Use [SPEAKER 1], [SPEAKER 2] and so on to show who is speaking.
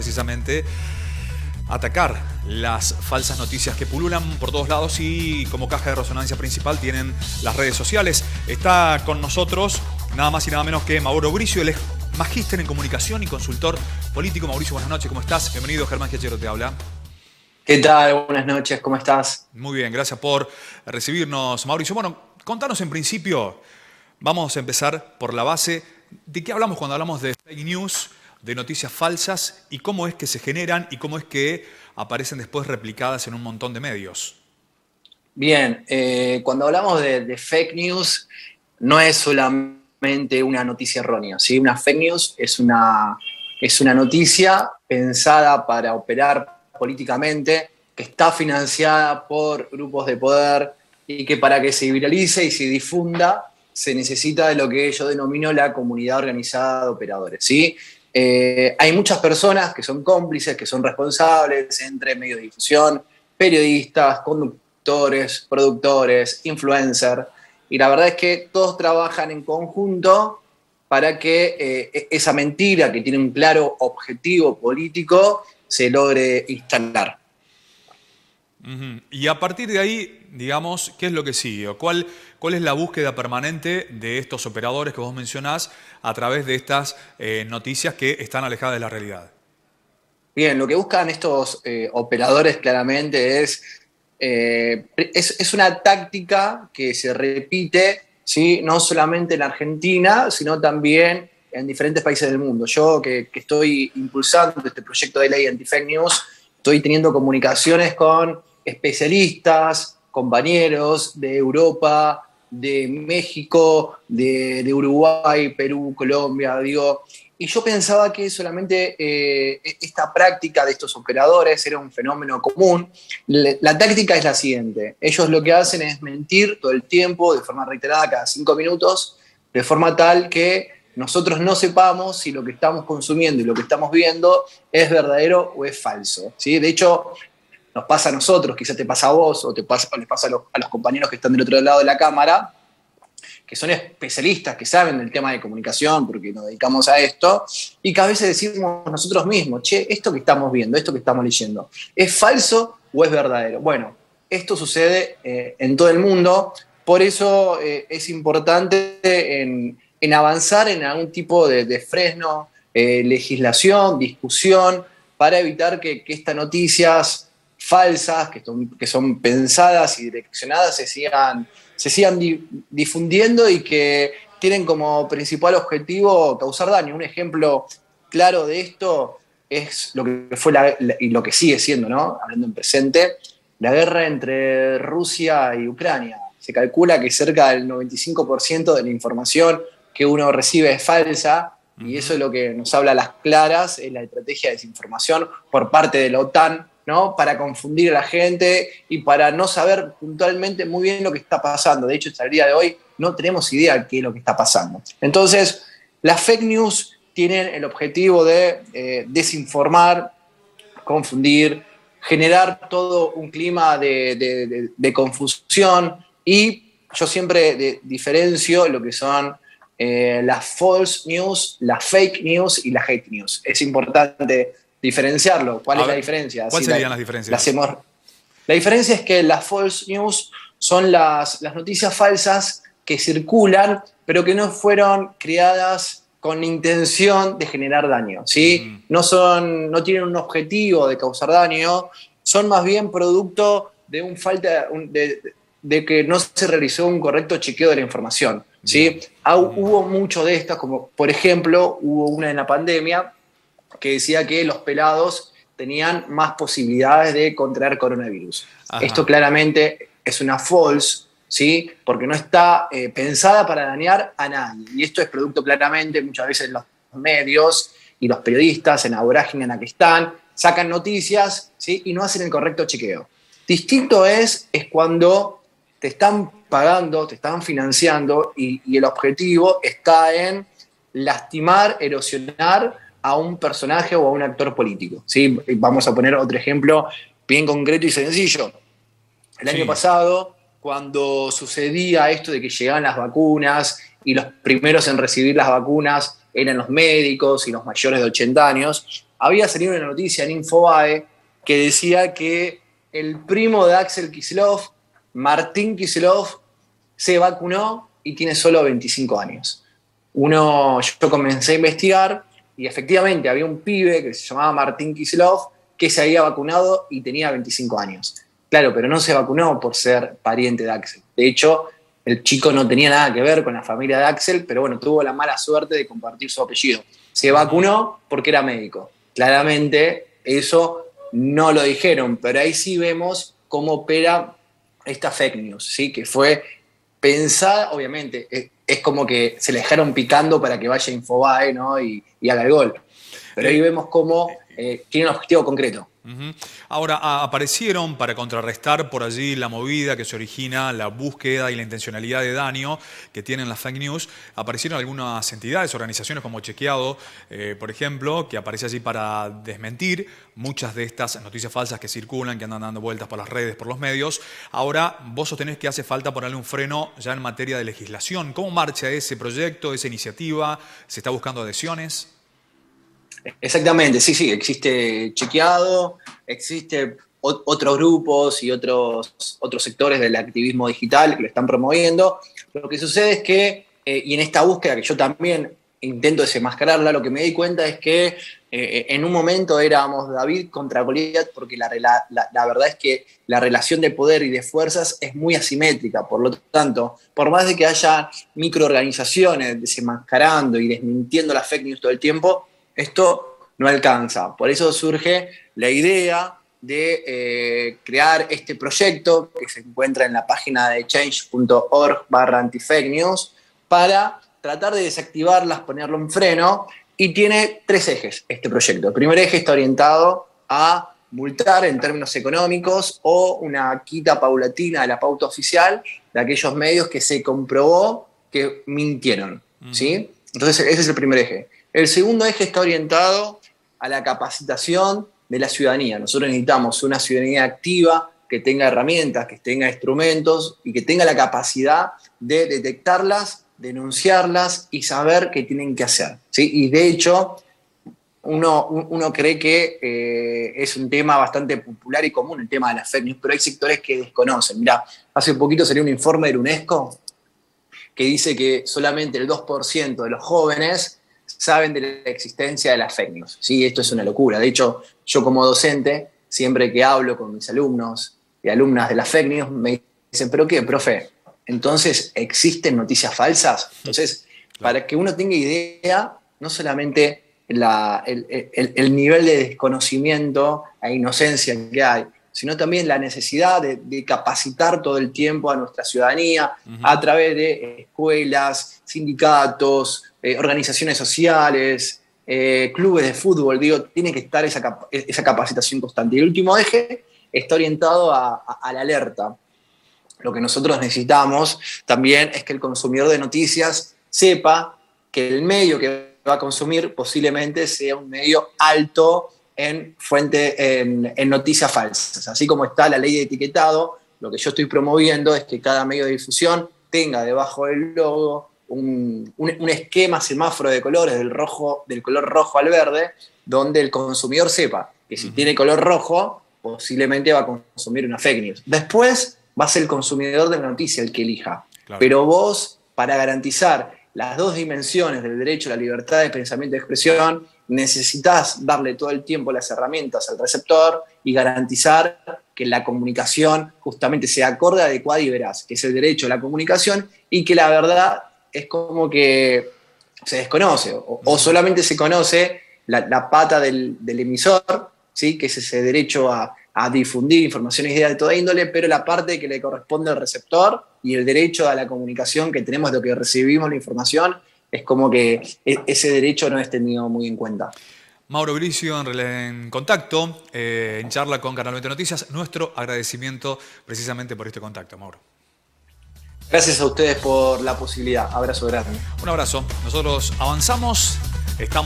[SPEAKER 1] precisamente atacar las falsas noticias que pululan por todos lados y como caja de resonancia principal tienen las redes sociales. Está con nosotros nada más y nada menos que Mauro Bricio, él es magíster en comunicación y consultor político. Mauricio, buenas noches, ¿cómo estás? Bienvenido, Germán Giachero te habla.
[SPEAKER 2] ¿Qué tal? Buenas noches, ¿cómo estás?
[SPEAKER 1] Muy bien, gracias por recibirnos, Mauricio. Bueno, contanos en principio, vamos a empezar por la base. ¿De qué hablamos cuando hablamos de fake news, de noticias falsas y cómo es que se generan y cómo es que aparecen después replicadas en un montón de medios?
[SPEAKER 2] Bien, cuando hablamos de fake news, no es solamente una noticia errónea, ¿sí? Una fake news es una noticia pensada para operar políticamente, que está financiada por grupos de poder y que para que se viralice y se difunda se necesita de lo que yo denomino la comunidad organizada de operadores, ¿sí? Hay muchas personas que son cómplices, que son responsables entre medios de difusión, periodistas, conductores, productores, influencers, y la verdad es que todos trabajan en conjunto para que esa mentira que tiene un claro objetivo político se logre instalar.
[SPEAKER 1] Y a partir de ahí, digamos, ¿qué es lo que sigue? ¿Cuál es la búsqueda permanente de estos operadores que vos mencionás a través de estas noticias que están alejadas de la realidad?
[SPEAKER 2] Bien, lo que buscan estos operadores claramente es una táctica que se repite, ¿sí? No solamente en Argentina, sino también en diferentes países del mundo. Yo que estoy impulsando este proyecto de ley anti-fake news, estoy teniendo comunicaciones con especialistas, compañeros de Europa, de México, de Uruguay, Perú, Colombia, digo. Y yo pensaba que solamente esta práctica de estos operadores era un fenómeno común. La táctica es la siguiente. Ellos lo que hacen es mentir todo el tiempo, de forma reiterada, cada 5 minutos, de forma tal que nosotros no sepamos si lo que estamos consumiendo y lo que estamos viendo es verdadero o es falso, ¿sí? De hecho, nos pasa a nosotros, quizás te pasa a vos o les pasa a los compañeros que están del otro lado de la cámara, que son especialistas, que saben del tema de comunicación porque nos dedicamos a esto, y que a veces decimos nosotros mismos, che, esto que estamos viendo, esto que estamos leyendo, ¿es falso o es verdadero? Bueno, esto sucede en todo el mundo, por eso es importante en avanzar en algún tipo de freno, legislación, discusión, para evitar que estas noticias falsas, que son pensadas y direccionadas, se sigan difundiendo y que tienen como principal objetivo causar daño. Un ejemplo claro de esto es lo que fue y lo que sigue siendo, ¿no? Hablando en presente, la guerra entre Rusia y Ucrania. Se calcula que cerca del 95% de la información que uno recibe es falsa, y eso es lo que nos habla a las claras, es la estrategia de desinformación por parte de la OTAN, ¿no? Para confundir a la gente y para no saber puntualmente muy bien lo que está pasando. De hecho, hasta el día de hoy no tenemos idea de qué es lo que está pasando. Entonces, las fake news tienen el objetivo de desinformar, confundir, generar todo un clima de confusión, y yo siempre diferencio lo que son las false news, las fake news y las hate news. Es importante diferenciarlo. ¿Cuál es la diferencia?
[SPEAKER 1] ¿Cuáles serían las diferencias?
[SPEAKER 2] La diferencia es que las false news son las noticias falsas que circulan, pero que no fueron creadas con intención de generar daño, ¿sí? No tienen un objetivo de causar daño, son más bien producto de que no se realizó un correcto chequeo de la información, ¿sí? Hubo mucho de estas, como por ejemplo, hubo una en la pandemia que decía que los pelados tenían más posibilidades de contraer coronavirus. Ajá. Esto claramente es una false, ¿sí? Porque no está pensada para dañar a nadie. Y esto es producto claramente, muchas veces los medios y los periodistas en la vorágine en la que están, sacan noticias, ¿sí? Y no hacen el correcto chequeo. Distinto es cuando te están pagando, te están financiando y el objetivo está en lastimar, erosionar a un personaje o a un actor político, ¿sí? Vamos a poner otro ejemplo bien concreto y sencillo. El año pasado, cuando sucedía esto de que llegaban las vacunas y los primeros en recibir las vacunas eran los médicos y los mayores de 80 años, había salido una noticia en Infobae que decía que el primo de Axel Kicillof, Martín Kicillof, se vacunó y tiene solo 25 años. Yo comencé a investigar y efectivamente había un pibe que se llamaba Martín Kicillof que se había vacunado y tenía 25 años. Claro, pero no se vacunó por ser pariente de Axel. De hecho, el chico no tenía nada que ver con la familia de Axel, pero bueno, tuvo la mala suerte de compartir su apellido. Se vacunó porque era médico. Claramente eso no lo dijeron, pero ahí sí vemos cómo opera esta fake news, ¿sí? Que fue pensada, obviamente, es como que se le dejaron picando para que vaya Infobae, ¿no? y haga el gol. Pero ahí vemos cómo tiene un objetivo concreto.
[SPEAKER 1] Ahora, aparecieron para contrarrestar por allí la movida que se origina, la búsqueda y la intencionalidad de daño que tienen las fake news, aparecieron algunas entidades, organizaciones como Chequeado, por ejemplo, que aparece allí para desmentir muchas de estas noticias falsas que circulan, que andan dando vueltas por las redes, por los medios. Ahora, vos sostenés que hace falta ponerle un freno ya en materia de legislación. ¿Cómo marcha ese proyecto, esa iniciativa? ¿Se está buscando adhesiones?
[SPEAKER 2] Exactamente, sí, existe Chequeado, existe otros grupos y otros sectores del activismo digital que lo están promoviendo. Lo que sucede es que, y en esta búsqueda que yo también intento desenmascararla, lo que me di cuenta es que en un momento éramos David contra Goliat, porque la verdad es que la relación de poder y de fuerzas es muy asimétrica. Por lo tanto, por más de que haya microorganizaciones desenmascarando y desmintiendo las fake news todo el tiempo, esto no alcanza. Por eso surge la idea de crear este proyecto que se encuentra en la página de change.org/antifake-news para tratar de desactivarlas, ponerle un freno, y tiene 3 ejes este proyecto. El primer eje está orientado a multar en términos económicos o una quita paulatina de la pauta oficial de aquellos medios que se comprobó que mintieron, ¿sí? Entonces ese es el primer eje. El segundo eje está orientado a la capacitación de la ciudadanía. Nosotros necesitamos una ciudadanía activa que tenga herramientas, que tenga instrumentos y que tenga la capacidad de detectarlas, denunciarlas y saber qué tienen que hacer, ¿sí? Y de hecho, uno cree que es un tema bastante popular y común, el tema de las fake news, pero hay sectores que desconocen. Mirá, hace poquito salió un informe de la UNESCO que dice que solamente el 2% de los jóvenes saben de la existencia de las fake news. Sí, esto es una locura. De hecho, yo como docente, siempre que hablo con mis alumnos y alumnas de las fake news, me dicen, ¿pero qué, profe? Entonces, ¿existen noticias falsas? Entonces, para que uno tenga idea, no solamente el nivel de desconocimiento e inocencia que hay, sino también la necesidad de capacitar todo el tiempo a nuestra ciudadanía a través de escuelas, sindicatos, organizaciones sociales, clubes de fútbol. Digo, tiene que estar esa capacitación constante. Y el último eje está orientado a la alerta. Lo que nosotros necesitamos también es que el consumidor de noticias sepa que el medio que va a consumir posiblemente sea un medio alto en noticias falsas. Así como está la ley de etiquetado, lo que yo estoy promoviendo es que cada medio de difusión tenga debajo del logo un esquema semáforo de colores del color rojo al verde, donde el consumidor sepa que si tiene color rojo, posiblemente va a consumir una fake news. Después va a ser el consumidor de la noticia el que elija. Claro. Pero vos, para garantizar las 2 dimensiones del derecho a la libertad de pensamiento y expresión, necesitas darle todo el tiempo las herramientas al receptor y garantizar que la comunicación justamente sea acorde, adecuada y veraz, que es el derecho a la comunicación, y que la verdad es como que se desconoce o solamente se conoce la pata del emisor, ¿sí? Que es ese derecho a difundir información e ideas de toda índole, pero la parte que le corresponde al receptor y el derecho a la comunicación que tenemos de lo que recibimos la información, es como que ese derecho no es tenido muy en cuenta.
[SPEAKER 1] Mauro Bricio, en contacto, en charla con Canal 20 Noticias. Nuestro agradecimiento precisamente por este contacto, Mauro.
[SPEAKER 2] Gracias a ustedes por la posibilidad. Abrazo grande.
[SPEAKER 1] Un abrazo. Nosotros avanzamos. Estamos